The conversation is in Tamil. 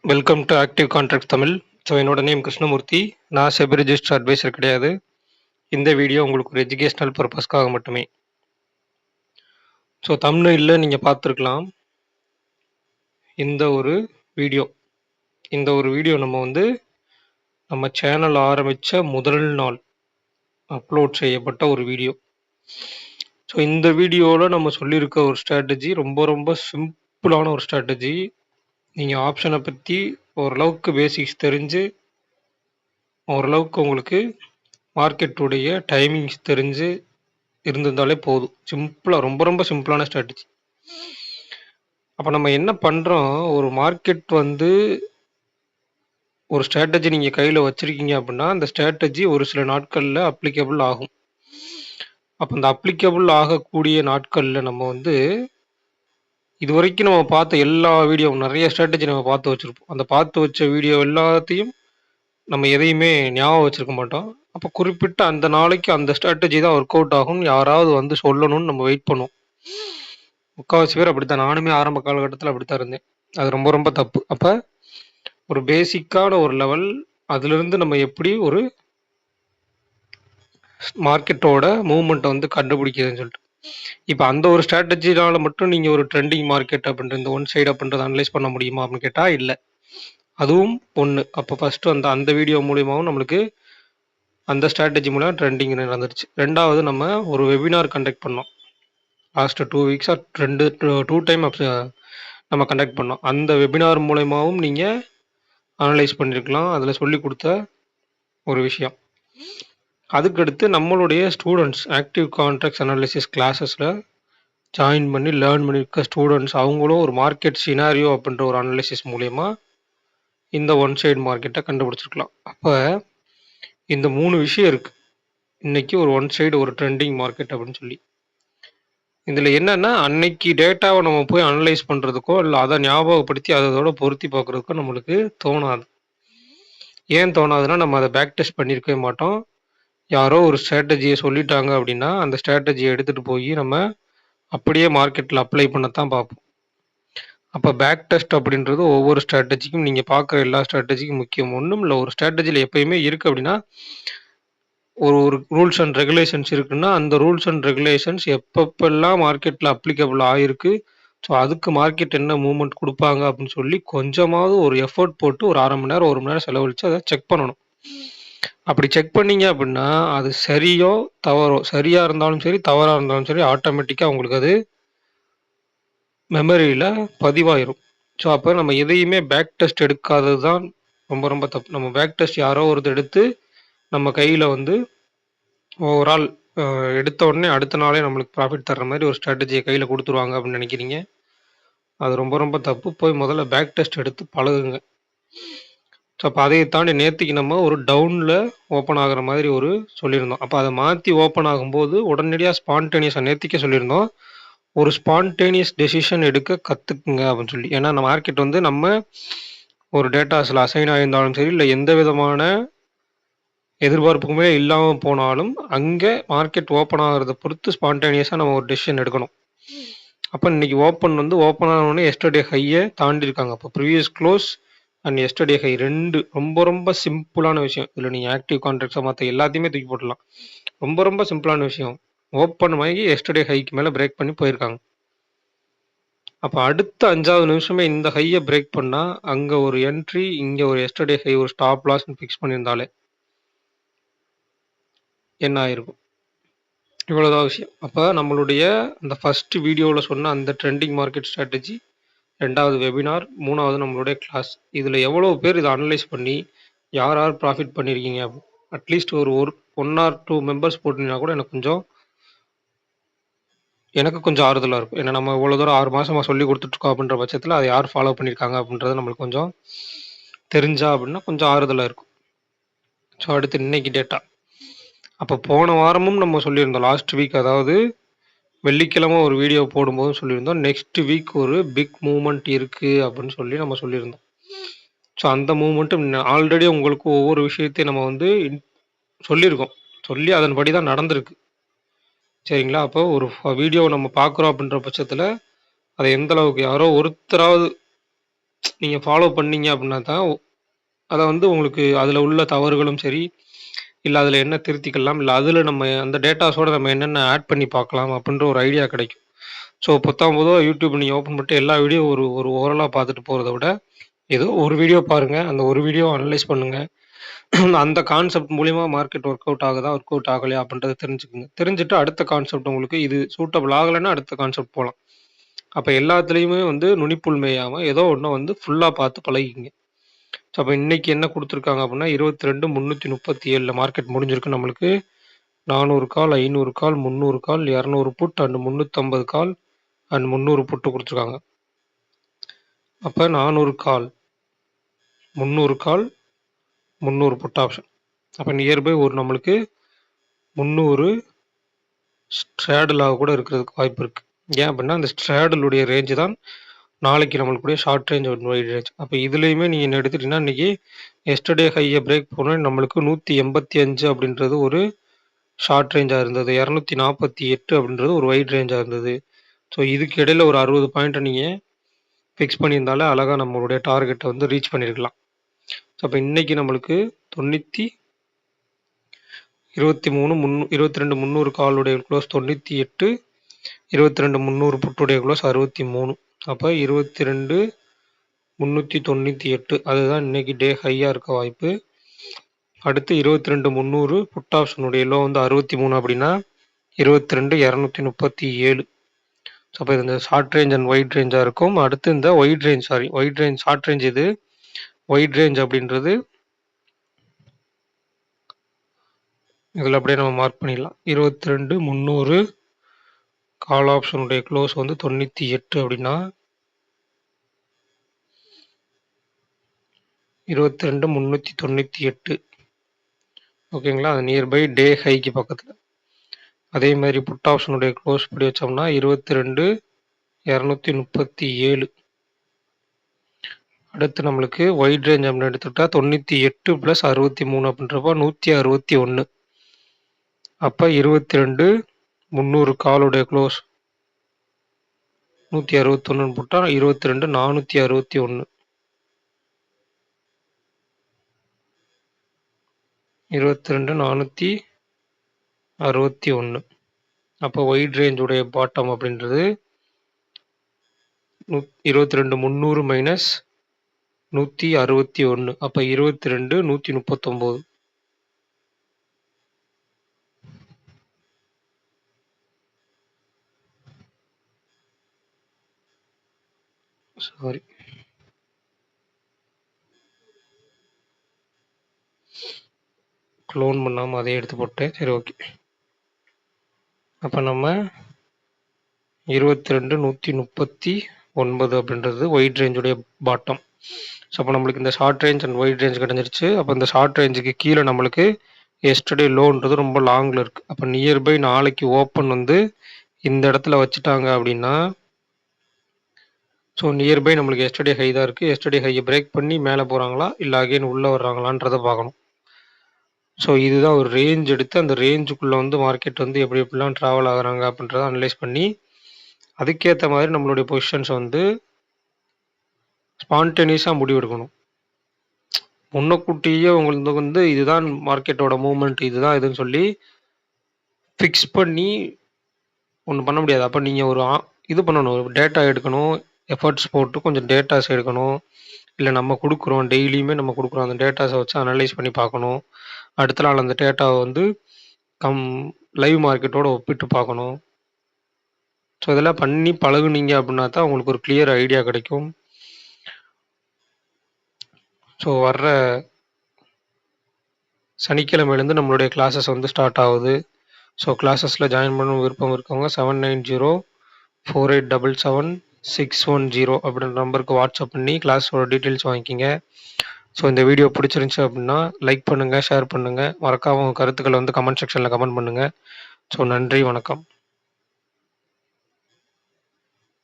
Welcome to active contract Tamil. So என்னோட நேம் கிருஷ்ணமூர்த்தி. நான் செபி ரிஜிஸ்டர் அட்வைசர் கிடையாது. இந்த வீடியோ உங்களுக்கு ஒரு எஜுகேஷனல் பர்பஸ்க்காக மட்டுமே. ஸோ தம்ப்நெயில்ல நீங்கள் பார்த்துருக்கலாம் இந்த ஒரு வீடியோ. நம்ம சேனல் ஆரம்பித்த முதல் நாள் அப்லோட் செய்யப்பட்ட ஒரு வீடியோ. ஸோ இந்த வீடியோவில் நம்ம சொல்லியிருக்க ஒரு ஸ்ட்ராட்டஜி ரொம்ப ரொம்ப சிம்பிளான ஒரு ஸ்ட்ராட்டஜி. நீங்கள் ஆப்ஷனை பற்றி ஓரளவுக்கு பேசிக்ஸ் தெரிஞ்சு, ஓரளவுக்கு உங்களுக்கு மார்க்கெட்டுடைய டைமிங்ஸ் தெரிஞ்சு இருந்திருந்தாலே போதும். சிம்பிளாக, ரொம்ப ரொம்ப சிம்பிளான ஸ்ட்ராட்டஜி. அப்போ நம்ம என்ன பண்ணுறோம், ஒரு மார்க்கெட் ஒரு ஸ்ட்ராட்டஜி நீங்கள் கையில் வச்சுருக்கீங்க அப்படின்னா, அந்த ஸ்ட்ராட்டஜி ஒரு சில நாட்களில் அப்ளிகபிள் ஆகும். அப்போ அந்த அப்ளிகபிள் ஆகக்கூடிய நாட்களில் நம்ம இது வரைக்கும் நம்ம பார்த்த எல்லா வீடியோவும், நிறைய ஸ்ட்ராட்டஜி நம்ம பார்த்து வச்சுருப்போம். அந்த பார்த்து வச்ச வீடியோ எல்லாத்தையும் நம்ம எதையுமே ஞாபகம் வச்சுருக்க மாட்டோம். அப்போ குறிப்பிட்ட அந்த நாளைக்கு அந்த ஸ்ட்ராட்டஜி தான் ஒர்க் அவுட் ஆகும்னு யாராவது சொல்லணும்னு நம்ம வெயிட் பண்ணுவோம். முக்கால்வாசி பேர் அப்படித்தான். நானுமே ஆரம்ப காலகட்டத்தில் அப்படித்தான் இருந்தேன். அது ரொம்ப ரொம்ப தப்பு. அப்போ ஒரு பேசிக்கான ஒரு லெவல், அதிலிருந்து நம்ம எப்படி ஒரு மார்க்கெட்டோட மூவ்மெண்ட்டை கண்டுபிடிக்கிறதுன்னு சொல்லிட்டு, இப்போ அந்த ஒரு ஸ்ட்ராட்டஜினால மட்டும் நீங்கள் ஒரு ட்ரெண்டிங் மார்க்கெட் அப்படின்ற இந்த ஒன் சைடு அப்படின்றத அனலைஸ் பண்ண முடியுமா அப்படின்னு கேட்டால் இல்லை. அதுவும் ஒன்று. அப்போ ஃபஸ்ட்டு அந்த வீடியோ மூலியமாகவும் நம்மளுக்கு அந்த ஸ்ட்ராட்டஜி மூலம் ட்ரெண்டிங் நடந்துருச்சு. ரெண்டாவது, நம்ம ஒரு வெபினார் கண்டக்ட் பண்ணோம். லாஸ்ட் 2 வீக்ஸாக டூ டைம் நம்ம கண்டக்ட் பண்ணோம். அந்த வெபினார் மூலயமாவும் நீங்கள் அனலைஸ் பண்ணியிருக்கலாம். அதில் சொல்லி கொடுத்த ஒரு விஷயம். அதுக்கடுத்து நம்மளுடைய ஸ்டூடெண்ட்ஸ் ஆக்டிவ் கான்ட்ராக்ட்ஸ் அனாலிசிஸ் கிளாஸஸில் ஜாயின் பண்ணி லேர்ன் பண்ணியிருக்க ஸ்டூடெண்ட்ஸ், அவங்களும் ஒரு மார்க்கெட் சினாரியோ அப்படின்ற ஒரு அனாலிசிஸ் மூலயமா இந்த ஒன் சைடு மார்க்கெட்டை கண்டுபிடிச்சிருக்கலாம். அப்போ இந்த 3 விஷயம் இருக்குது இன்னைக்கு ஒரு ஒன் சைடு ஒரு ட்ரெண்டிங் மார்க்கெட் அப்படின்னு சொல்லி. இதில் என்னென்னா, அன்னைக்கு டேட்டாவை நம்ம போய் அனலைஸ் பண்ணுறதுக்கோ இல்லை அதை ஞாபகப்படுத்தி அதோட பொருத்தி பார்க்குறதுக்கோ நம்மளுக்கு தோணாது. ஏன் தோணாதுன்னா, நம்ம அதை பேக் டெஸ்ட் பண்ணியிருக்கவே மாட்டோம். யாரோ ஒரு ஸ்ட்ராட்டஜியை சொல்லிட்டாங்க அப்படின்னா அந்த ஸ்ட்ராட்டஜியை எடுத்துகிட்டு போய் நம்ம அப்படியே மார்க்கெட்டில் அப்ளை பண்ணத்தான் பார்ப்போம். அப்போ பேக் டெஸ்ட் அப்படின்றது ஒவ்வொரு ஸ்ட்ராட்டஜிக்கும், நீங்கள் பார்க்குற எல்லா ஸ்ட்ராட்டஜிக்கும் முக்கியம். ஒன்றும் இல்லை, ஒரு ஸ்ட்ராட்டஜியில் எப்பயுமே இருக்குது அப்படின்னா ஒரு ரூல்ஸ் அண்ட் ரெகுலேஷன்ஸ் இருக்குன்னா, அந்த ரூல்ஸ் அண்ட் ரெகுலேஷன்ஸ் எப்பப்பெல்லாம் மார்க்கெட்டில் அப்ளிகபிள் ஆகிருக்கு, ஸோ அதுக்கு மார்க்கெட் என்ன மூவ்மெண்ட் கொடுப்பாங்க அப்படின்னு சொல்லி கொஞ்சமாவது ஒரு எஃபர்ட் போட்டு ஒரு 1/2 மணி நேரம் 1 மணி நேரம் செலவழித்து அதை செக் பண்ணணும். அப்படி செக் பண்ணீங்க அப்படின்னா அது சரியோ தவறோ, சரியாக இருந்தாலும் சரி தவறாக இருந்தாலும் சரி, ஆட்டோமேட்டிக்காக உங்களுக்கு அது மெமரியில் பதிவாயிரும். ஸோ அப்போ நம்ம எதையுமே பேக் டெஸ்ட் எடுக்காதது தான் ரொம்ப ரொம்ப தப்பு. நம்ம பேக் டெஸ்ட் யாரோ ஒருத்தர் எடுத்து நம்ம கையில் ஓவரால் எடுத்த உடனே அடுத்த நாளே நம்மளுக்கு ப்ராஃபிட் தர்ற மாதிரி ஒரு ஸ்ட்ராட்டஜியை கையில் கொடுத்துருவாங்க அப்படின்னு நினைக்கிறீங்க. அது ரொம்ப ரொம்ப தப்பு. போய் முதல்ல பேக் டெஸ்ட் எடுத்து பழகுங்க. ஸோ அப்போ அதை தாண்டி நேற்றுக்கு நம்ம ஒரு டவுனில் ஓப்பன் ஆகிற மாதிரி ஒரு சொல்லியிருந்தோம். அப்போ அதை மாற்றி ஓப்பன் ஆகும்போது உடனடியாக ஸ்பான்டேனியஸாக நேற்றுக்கே சொல்லியிருந்தோம், ஒரு ஸ்பான்டேனியஸ் டெசிஷன் எடுக்க கற்றுக்குங்க அப்படின்னு சொல்லி. ஏன்னா நம்ம மார்க்கெட் நம்ம ஒரு டேட்டாஸில் அசைன் ஆகியிருந்தாலும் சரி, இல்லை எந்த விதமான எதிர்பார்ப்புக்குமே இல்லாமல் போனாலும் அங்கே மார்க்கெட் ஓப்பன் ஆகிறத பொறுத்து ஸ்பான்டேனியஸாக நம்ம ஒரு டெசிஷன் எடுக்கணும். அப்போ இன்னைக்கு ஓப்பன் ஆனோடனே எஸ்டர்டே ஹையை தாண்டிருக்காங்க. அப்போ previous close and yesterday high 2 ரொம்ப ரொம்ப சிம்பிளான விஷயம். இதில் நீங்கள் ஆக்டிவ் கான்ட்ராக்ட்ஸை மற்ற எல்லாத்தையுமே தூக்கி போட்டலாம். ரொம்ப ரொம்ப சிம்பிளான விஷயம். ஓப்பன் ஆகி எஸ்டர்டே ஹைக்கு மேலே பிரேக் பண்ணி போயிருக்காங்க. அப்போ அடுத்த 5வது நிமிஷமே இந்த ஹையை பிரேக் பண்ணால் அங்கே ஒரு என்ட்ரி, இங்கே ஒரு எஸ்டர்டே ஹை, ஒரு ஸ்டாப் லாஸ்ன்னு ஃபிக்ஸ் பண்ணியிருந்தாலே என்ன ஆயிருக்கும்? இவ்வளோதான் விஷயம். அப்போ நம்மளுடைய அந்த ஃபஸ்ட்டு வீடியோவில் சொன்ன அந்த ட்ரெண்டிங் மார்க்கெட் ஸ்ட்ராட்டஜி, 2வது வெபினார், 3வது நம்மளுடைய கிளாஸ், இதில் எவ்வளோ பேர் இதை அனலைஸ் பண்ணி யார் யார் ப்ராஃபிட் பண்ணியிருக்கீங்க, அட்லீஸ்ட் ஒரு 1 or 2 மெம்பர்ஸ் போட்டிங்கன்னா கூட எனக்கு கொஞ்சம் ஆறுதலாக இருக்கும். ஏன்னா நம்ம இவ்வளோ தூரம் 6 மாதமாக சொல்லி கொடுத்துட்ருக்கோம் அப்படின்ற பட்சத்தில் அதை யார் ஃபாலோ பண்ணியிருக்காங்க அப்படின்றது நம்மளுக்கு கொஞ்சம் தெரிஞ்சா அப்படின்னா கொஞ்சம் ஆறுதலாக இருக்கும். ஸோ அடுத்து இன்னைக்கு டேட்டா. அப்போ போன வாரமும் நம்ம சொல்லியிருந்தோம், லாஸ்ட் வீக், அதாவது வெள்ளிக்கிழமை ஒரு வீடியோ போடும்போது சொல்லியிருந்தோம், நெக்ஸ்ட் வீக் ஒரு பிக் மூவ்மெண்ட் இருக்குது அப்படின்னு சொல்லி நம்ம சொல்லியிருந்தோம். ஸோ அந்த மூவ்மெண்ட்டு ஆல்ரெடி உங்களுக்கு ஒவ்வொரு விஷயத்தையும் நம்ம சொல்லியிருக்கோம். சொல்லி அதன்படி தான் நடந்திருக்கு. சரிங்களா? அப்போ ஒரு வீடியோ நம்ம பார்க்குறோம் அப்படின்ற பட்சத்தில் அதை எந்த அளவுக்கு யாரோ ஒருத்தராவது நீங்க ஃபாலோ பண்ணீங்க அப்படின்னா தான், அத வந்து உங்களுக்கு அதுல உள்ள தவறுகளும் சரி, இல்ல அதுல என்ன திருத்திக்கலாம், இல்ல அதுல நம்ம அந்த டேட்டாஸோட நம்ம என்னென்ன ஆட் பண்ணி பார்க்கலாம் அப்படின்ற ஒரு ஐடியா கிடைக்கும். ஸோ பொத்தாம் பொதுவா யூடியூப் நீங்க ஓப்பன் பண்ணிட்டு எல்லா வீடியோ ஒரு ஒரு ஓரலா பார்த்துட்டு போறத விட, ஏதோ ஒரு வீடியோ பாருங்க. அந்த ஒரு வீடியோவ அனலைஸ் பண்ணுங்க. அந்த கான்செப்ட் மூலியமா மார்க்கெட் ஒர்க் அவுட் ஆகுதா? ஒர்க் அவுட் ஆகலையா? அப்படின்றத தெரிஞ்சுக்கங்க. தெரிஞ்சுட்டு அடுத்த கான்செப்ட் உங்களுக்கு இது சூட்டபிள் ஆகலன்னா அடுத்த கான்செப்ட் போலாம். அப்ப எல்லாத்துலயுமே வந்து நுனிப்புல் மேயாம ஏதோ ஒண்ண வந்து ஃபுல்லா பார்த்து பழகிக்கங்க. ஸோ அப்ப இன்னைக்கு என்ன குடுத்துருக்காங்க அப்படின்னா, 22,337ல மார்க்கெட் முடிஞ்சிருக்கு நம்மளுக்கு. 400 call, 500 call, 300 call, 200 put and 350 call and 300 put குடுத்துருக்காங்க. அப்ப 400 கால், 300 கால், 300 புட் ஆப்ஷன். அப்ப நியர் பை ஒரு நம்மளுக்கு 300 ஸ்ட்ராடலா கூட இருக்கிறதுக்கு வாய்ப்பு இருக்கு. ஏன் அப்படின்னா, அந்த ஸ்ட்ராடலுடைய ரேஞ்ச் தான் நாளைக்கு நம்மளுக்கு short range and wide range. அப்ப இதுலயுமே நீங்க என்ன எடுத்துட்டீங்கன்னா, இன்னைக்கு எஸ்டர்டே ஹைய பிரேக் பண்ண நம்மளுக்கு 185 அப்படின்றது ஒரு ஷார்ட் ரேஞ்சா இருந்தது. 248 அப்படின்றது ஒரு வைட் ரேஞ்சா இருந்தது. ஸோ இதுக்கு இடையில ஒரு 60 பாயிண்ட்ட நீங்க ஃபிக்ஸ் பண்ணியிருந்தாலே அழகா நம்மளுடைய டார்கெட்ட வந்து ரீச் பண்ணியிருக்கலாம். ஸோ அப்ப இன்னைக்கு நம்மளுக்கு 22,300 காலுடைய க்ளோஸ் 98, 22,300 புட்டுடைய க்ளோஸ் 63. அப்ப 22,398 அதுதான் இன்னைக்கு டே ஹையா இருக்க வாய்ப்பு. அடுத்து 22,300 புட் ஆப்ஷனுடைய லோ வந்து 63 அப்படின்னா 22,237. ஸோ அப்போ இது இந்த ஷார்ட் ரேஞ்ச் அண்ட் வைட் ரேஞ்சா இருக்கும். அடுத்து இந்த வைட் ரேஞ்ச் ஷார்ட் ரேஞ்ச் இது. வைட் ரேஞ்ச் அப்படின்றது இதில் அப்படியே நம்ம மார்க் பண்ணிடலாம். 22,300 கால் ஆப்ஷனுடைய க்ளோஸ் வந்து 98 அப்படின்னா 22,398. ஓகேங்களா? அது நியர்பை டே ஹைக்கு பக்கத்தில். அதே மாதிரி புட் ஆப்ஷனுடைய க்ளோஸ் படி வச்சோம்னா 22,237. அடுத்து நம்மளுக்கு வைட் ரேஞ்ச் அப்படின்னு எடுத்துக்கிட்டா 98 + 63 அப்படின்றப்போ 161. அப்போ 22,300 காலுடைய க்ளோஸ் 161 போட்டால் 22,461. 22,461. அப்போ வைட் ரேஞ்ச் உடைய பாட்டம் அப்படின்றது 22,300 மைனஸ் 161. அப்போ 22,139. சாரி, க்ளோன் பண்ணாமல் அதே எடுத்து போட்டேன். சரி, ஓகே. அப்போ நம்ம 22,139 அப்படின்றது வைட் ரேஞ்சுடைய பாட்டம். ஸோ அப்போ நம்மளுக்கு இந்த short range and wide range கிடஞ்சிருச்சு. அப்போ இந்த ஷார்ட் ரேஞ்சுக்கு கீழே நம்மளுக்கு எஸ்டர்டே லோன்றது ரொம்ப லாங்கில் இருக்குது. அப்போ நியர்பை நாளைக்கு ஓப்பன் வந்து இந்த இடத்துல வச்சுட்டாங்க அப்படின்னா, ஸோ நியர்பை நம்மளுக்கு எஸ்டர்டே ஹை தான் இருக்குது. எஸ்டர்டே ஹையை பிரேக் பண்ணி மேலே போகிறாங்களா இல்லை அகைன் உள்ளே வர்றாங்களான்றதை பார்க்கணும். ஸோ இதுதான் ஒரு ரேஞ்ச் எடுத்து அந்த ரேஞ்சுக்குள்ளே வந்து மார்க்கெட் வந்து எப்படி எப்படிலாம் ட்ராவல் ஆகுறாங்க அப்படின்றத அனலைஸ் பண்ணி அதுக்கேற்ற மாதிரி நம்மளுடைய பொசிஷன்ஸ் வந்து ஸ்பான்டேனியஸாக முடிவெடுக்கணும். முன்னக்கூட்டியே உங்களுக்கு வந்து இதுதான் மார்க்கெட்டோட மூவ்மெண்ட், இதுதான் இதுன்னு சொல்லி ஃபிக்ஸ் பண்ணி ஒன்றும் பண்ண முடியாது. அப்போ நீங்கள் ஒரு இது பண்ணணும், டேட்டா எடுக்கணும், எஃபர்ட்ஸ் போட்டு கொஞ்சம் டேட்டாஸ் எடுக்கணும். இல்லை நம்ம கொடுக்குறோம், டெய்லியுமே நம்ம கொடுக்குறோம், அந்த டேட்டாஸை வச்சு அனலைஸ் பண்ணி பார்க்கணும். அடுத்த நாள் அந்த டேட்டாவை வந்து லைவ் மார்க்கெட்டோட ஒப்பிட்டு பார்க்கணும். ஸோ இதெல்லாம் பண்ணி பழகுனீங்க அப்படின்னா தான் உங்களுக்கு ஒரு கிளியர் ஐடியா கிடைக்கும். ஸோ வர்ற சனிக்கிழமையிலேருந்து நம்மளுடைய கிளாஸஸ் வந்து ஸ்டார்ட் ஆகுது. ஸோ கிளாஸஸில் ஜாயின் பண்ண விருப்பம் இருக்கவங்க 7904877610 அப்படின்ற நம்பருக்கு வாட்ஸ்அப் பண்ணி கிளாஸோட டீட்டெயில்ஸ் வாங்கிக்கிங்க. ஸோ இந்த வீடியோ பிடிச்சிருந்துச்சி அப்படின்னா லைக் பண்ணுங்கள், ஷேர் பண்ணுங்கள், மறக்காமல் உங்கள் கருத்துக்களை வந்து கமெண்ட் செக்ஷனில் கமெண்ட் பண்ணுங்கள். ஸோ நன்றி, வணக்கம்.